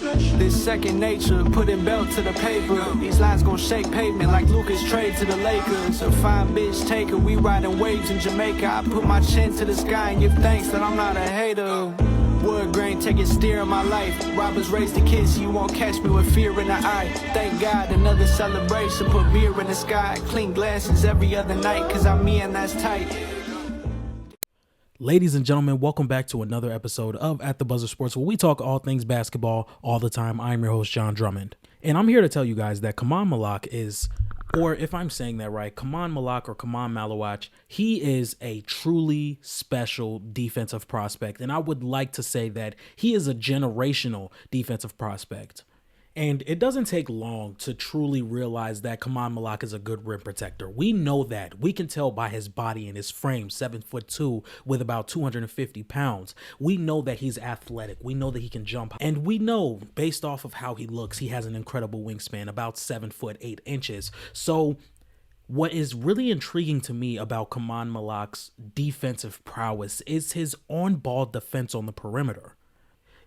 This second nature, putting belt to the paper. These lines gon' shake pavement like Lucas trade to the Lakers. A fine bitch taker, we riding waves in Jamaica. I put my chin to the sky and give thanks that I'm not a hater. Wood grain taking steer in my life. Robbers raised the kids, so you won't catch me with fear in the eye. Thank God, another celebration, put beer in the sky. Clean glasses every other night, cause I'm me and that's tight. Ladies and gentlemen, welcome back to another episode of At the Buzzer Sports, where we talk all things basketball all the time. I'm your host, John Drummond. And I'm here to tell you guys that Khaman Maluach is, or if I'm saying that right, Khaman Maluach or Khaman Maluach, he is a truly special defensive prospect. And I would like to say that he is a generational defensive prospect. And it doesn't take long to truly realize that Khaman Maluach is a good rim protector. We know that. We can tell by his body and his frame, 7'2" with about 250 pounds. We know that he's athletic. We know that he can jump. And we know, based off of how he looks, he has an incredible wingspan, about 7'8". So what is really intriguing to me about Khaman Maluach's defensive prowess is his on-ball defense on the perimeter.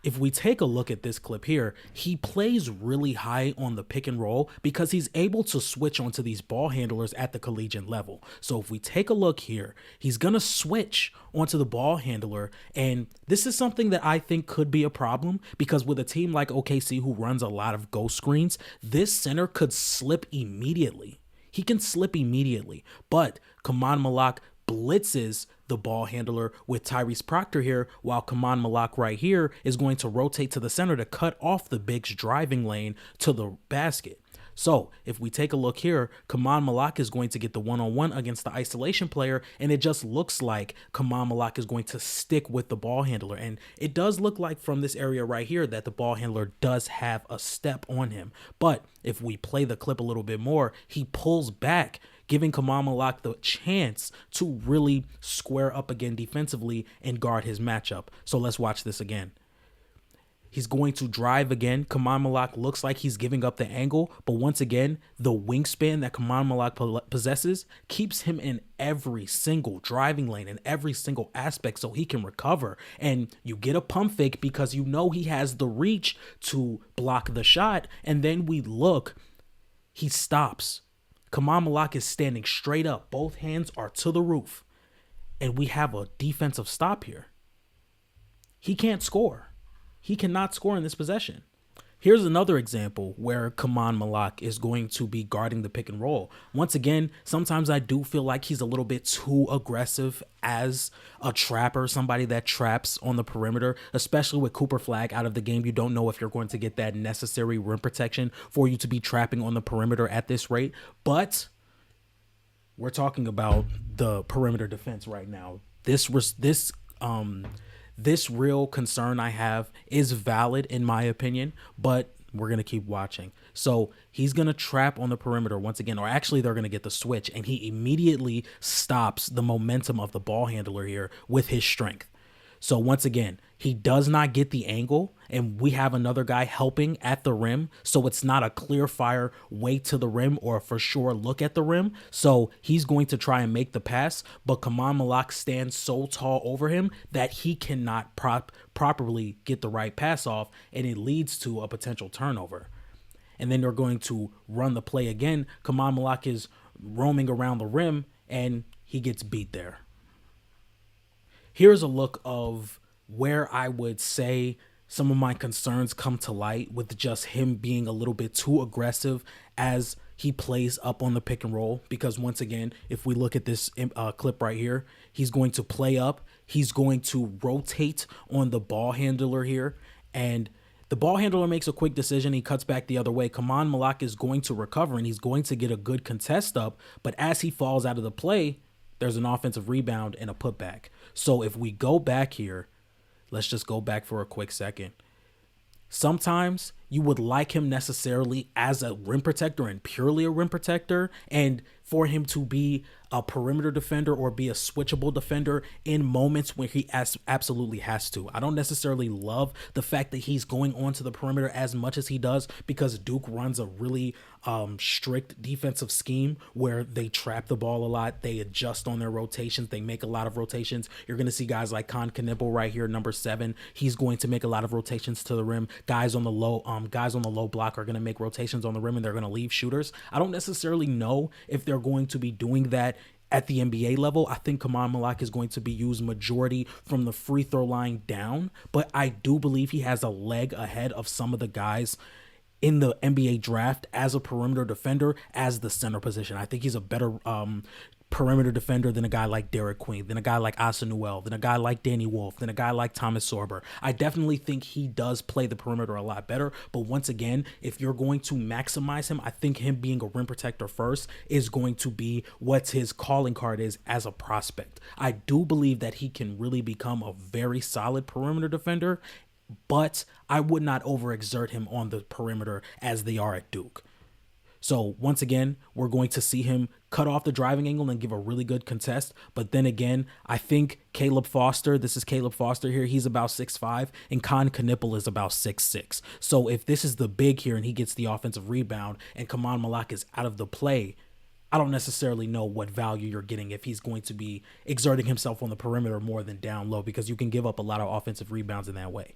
If we take a look at this clip here, he plays really high on the pick and roll because he's able to switch onto these ball handlers at the collegiate level. So if we take a look here, he's going to switch onto the ball handler. And this is something that I think could be a problem because with a team like OKC who runs a lot of ghost screens, this center could slip immediately. He can slip immediately, but Khaman Maluach blitzes the ball handler with Tyrese Proctor here, while Khaman Maluach right here is going to rotate to the center to cut off the big's driving lane to the basket. So if we take a look here, Khaman Maluach is going to get the one-on-one against the isolation player, and it just looks like Khaman Maluach is going to stick with the ball handler. And it does look like from this area right here that the ball handler does have a step on him. But if we play the clip a little bit more, he pulls back, giving Khaman Maluach the chance to really square up again defensively and guard his matchup. So let's watch this again. He's going to drive again. Khaman Maluach looks like he's giving up the angle, but once again, the wingspan that Khaman Maluach possesses keeps him in every single driving lane and every single aspect so he can recover. And you get a pump fake because you know he has the reach to block the shot. And then we look, he stops. Khaman Maluach is standing straight up. Both hands are to the roof. And we have a defensive stop here. He can't score. He cannot score in this possession. Here's another example where Khaman Maluach is going to be guarding the pick and roll. Once again, sometimes I do feel like he's a little bit too aggressive as a trapper, somebody that traps on the perimeter, especially with Cooper Flag out of the game. You don't know if you're going to get that necessary rim protection for you to be trapping on the perimeter at this rate. But we're talking about the perimeter defense right now. This real concern I have is valid in my opinion, but we're going to keep watching. So he's going to trap on the perimeter once again, or actually they're going to get the switch, and he immediately stops the momentum of the ball handler here with his strength. So once again, he does not get the angle, and we have another guy helping at the rim. So it's not a clear fire way to the rim or for sure look at the rim. So he's going to try and make the pass, but Khaman Maluach stands so tall over him that he cannot properly get the right pass off, and it leads to a potential turnover. And then they're going to run the play again. Khaman Maluach is roaming around the rim, and he gets beat there. Here's a look of where I would say some of my concerns come to light with just him being a little bit too aggressive as he plays up on the pick and roll. Because once again, if we look at this clip right here, he's going to play up. He's going to rotate on the ball handler here. And the ball handler makes a quick decision. He cuts back the other way. Khaman Maluach is going to recover, and he's going to get a good contest up. But as he falls out of the play, there's an offensive rebound and a putback. So if we go back here, let's just go back for a quick second. Sometimes you would like him necessarily as a rim protector and purely a rim protector, and for him to be a perimeter defender or be a switchable defender in moments when he absolutely has to. I don't necessarily love the fact that he's going onto the perimeter as much as he does because Duke runs a really strict defensive scheme where they trap the ball a lot. They adjust on their rotations. They make a lot of rotations. You're going to see guys like Khan Knipple right here, number 7. He's going to make a lot of rotations to the rim. Guys on the low block are going to make rotations on the rim, and they're going to leave shooters. I don't necessarily know if they're going to be doing that at the NBA level. I think Khaman Maluach is going to be used majority from the free throw line down, but I do believe he has a leg ahead of some of the guys in the NBA draft as a perimeter defender, as the center position. I think he's a better perimeter defender than a guy like Derek Queen, than a guy like Asa Newell, than a guy like Danny Wolf, than a guy like Thomas Sorber. I definitely think he does play the perimeter a lot better. But once again, if you're going to maximize him, I think him being a rim protector first is going to be what his calling card is as a prospect. I do believe that he can really become a very solid perimeter defender, but I would not overexert him on the perimeter as they are at Duke. So once again, we're going to see him cut off the driving angle and give a really good contest. But then again, I think Caleb Foster, this is Caleb Foster here, he's about 6'5", and Khan Knipple is about 6'6". So if this is the big here and he gets the offensive rebound and Khaman Maluach is out of the play, I don't necessarily know what value you're getting if he's going to be exerting himself on the perimeter more than down low, because you can give up a lot of offensive rebounds in that way.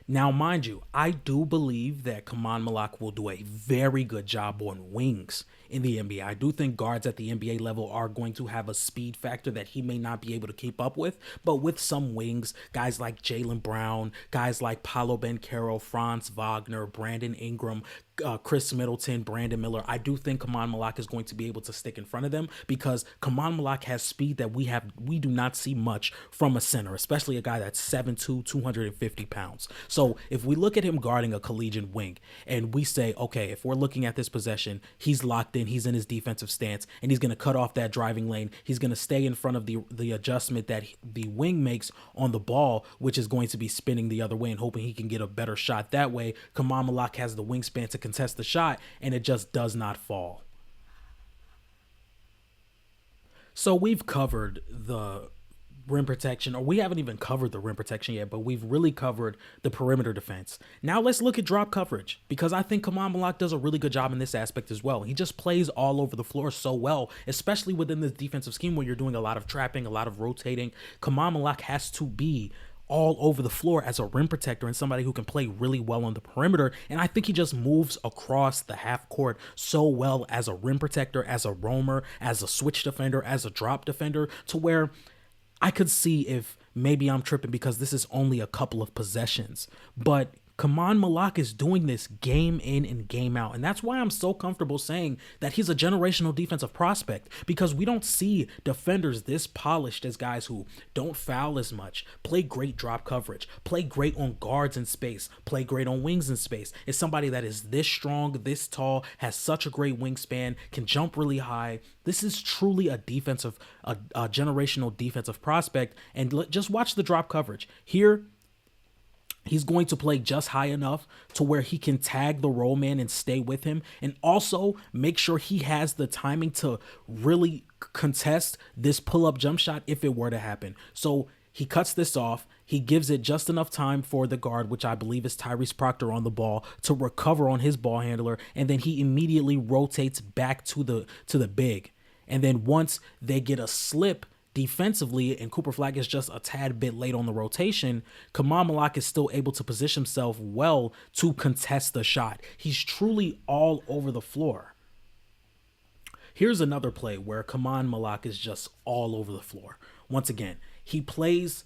Now, mind you, I do believe that Khaman Maluach will do a very good job on wings in the NBA. I do think guards at the NBA level are going to have a speed factor that he may not be able to keep up with. But with some wings, guys like Jaylen Brown, guys like Paolo Banchero, Franz Wagner, Brandon Ingram, Chris Middleton, Brandon Miller, I do think Khaman Maluach is going to be able to stick in front of them, because Khaman Maluach has speed that we do not see much from a center, especially a guy that's 7'2", 250 pounds. So if we look at him guarding a collegiate wing and we say, okay, if we're looking at this possession, he's locked in, he's in his defensive stance, and he's going to cut off that driving lane. He's going to stay in front of the adjustment that the wing makes on the ball, which is going to be spinning the other way and hoping he can get a better shot that way. Khaman Maluach has the wingspan to contest the shot, and it just does not fall. So we've covered the rim protection, or we haven't even covered the rim protection yet, but we've really covered the perimeter defense. Now let's look at drop coverage, because I think Khaman Maluach does a really good job in this aspect as well. He just plays all over the floor so well, especially within this defensive scheme where you're doing a lot of trapping, a lot of rotating. Khaman Maluach has to be all over the floor as a rim protector and somebody who can play really well on the perimeter. And I think he just moves across the half court so well as a rim protector, as a roamer, as a switch defender, as a drop defender, to where I could see if maybe I'm tripping because this is only a couple of possessions, but Khaman Maluach is doing this game in and game out. And that's why I'm so comfortable saying that he's a generational defensive prospect, because we don't see defenders this polished as guys who don't foul as much, play great drop coverage, play great on guards in space, play great on wings in space. It's somebody that is this strong, this tall, has such a great wingspan, can jump really high. This is truly a generational defensive prospect. And just watch the drop coverage. Here, he's going to play just high enough to where he can tag the roll man and stay with him, and also make sure he has the timing to really contest this pull-up jump shot if it were to happen. So he cuts this off. He gives it just enough time for the guard, which I believe is Tyrese Proctor, on the ball to recover on his ball handler, and then he immediately rotates back to the big. And then once they get a slip defensively, and Cooper Flag is just a tad bit late on the rotation, Khaman Maluach is still able to position himself well to contest the shot. He's truly all over the floor. Here's another play where Khaman Maluach is just all over the floor. Once again, he plays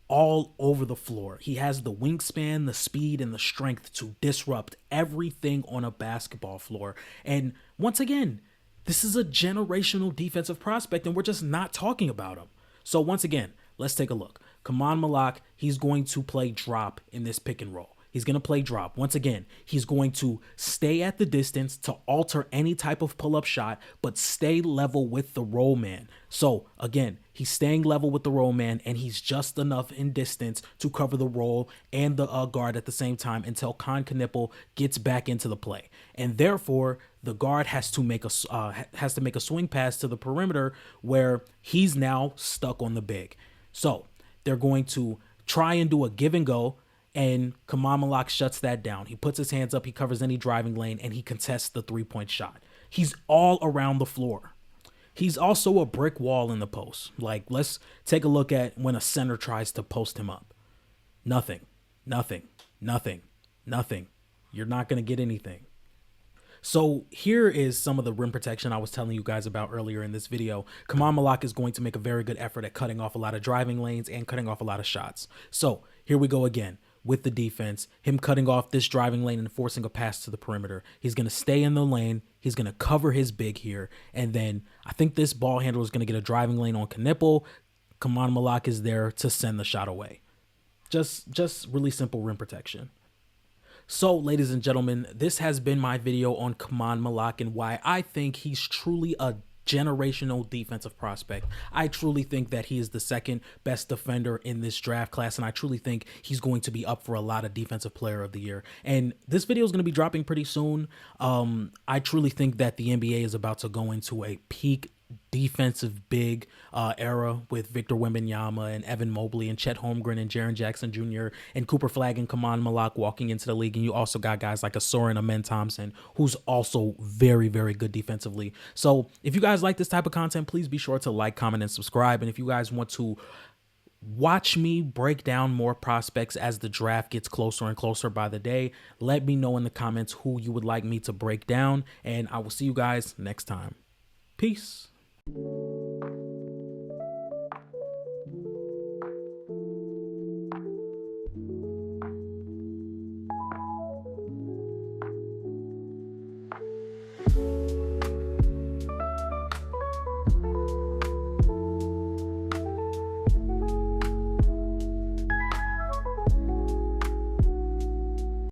all over the floor. He has the wingspan, the speed, and the strength to disrupt everything on a basketball floor. And once again, this is a generational defensive prospect, and we're just not talking about him. So once again, let's take a look. Khaman Maluach, he's going to play drop in this pick and roll. He's going to play drop. Once again, he's going to stay at the distance to alter any type of pull-up shot, but stay level with the roll man. So again, he's staying level with the roll man, and he's just enough in distance to cover the roll and the guard at the same time until Khan Knipple gets back into the play. And therefore, the guard has to make a swing pass to the perimeter where he's now stuck on the big. So they're going to try and do a give and go. And Khaman Maluach shuts that down. He puts his hands up, he covers any driving lane, and he contests the three-point shot. He's all around the floor. He's also a brick wall in the post. Like, let's take a look at when a center tries to post him up. Nothing, nothing, nothing, nothing. You're not going to get anything. So here is some of the rim protection I was telling you guys about earlier in this video. Khaman Maluach is going to make a very good effort at cutting off a lot of driving lanes and cutting off a lot of shots. So here we go again with the defense, him cutting off this driving lane and forcing a pass to the perimeter. He's going to stay in the lane. He's going to cover his big here. And then I think this ball handler is going to get a driving lane on Knipple. Khaman Maluach is there to send the shot away. Just really simple rim protection. So, ladies and gentlemen, this has been my video on Khaman Maluach and why I think he's truly a generational defensive prospect. I truly think that he is the second best defender in this draft class, and I truly think he's going to be up for a lot of defensive player of the year. And this video is going to be dropping pretty soon. I truly think that the NBA is about to go into a peak defensive big era with Victor Wembanyama and Evan Mobley and Chet Holmgren and Jaren Jackson Jr. and Cooper Flagg and Khaman Maluach walking into the league. And you also got guys like Asor and Amen Thompson, who's also very, very good defensively. So if you guys like this type of content, please be sure to like, comment, and subscribe. And if you guys want to watch me break down more prospects as the draft gets closer and closer by the day, let me know in the comments who you would like me to break down. And I will see you guys next time. Peace.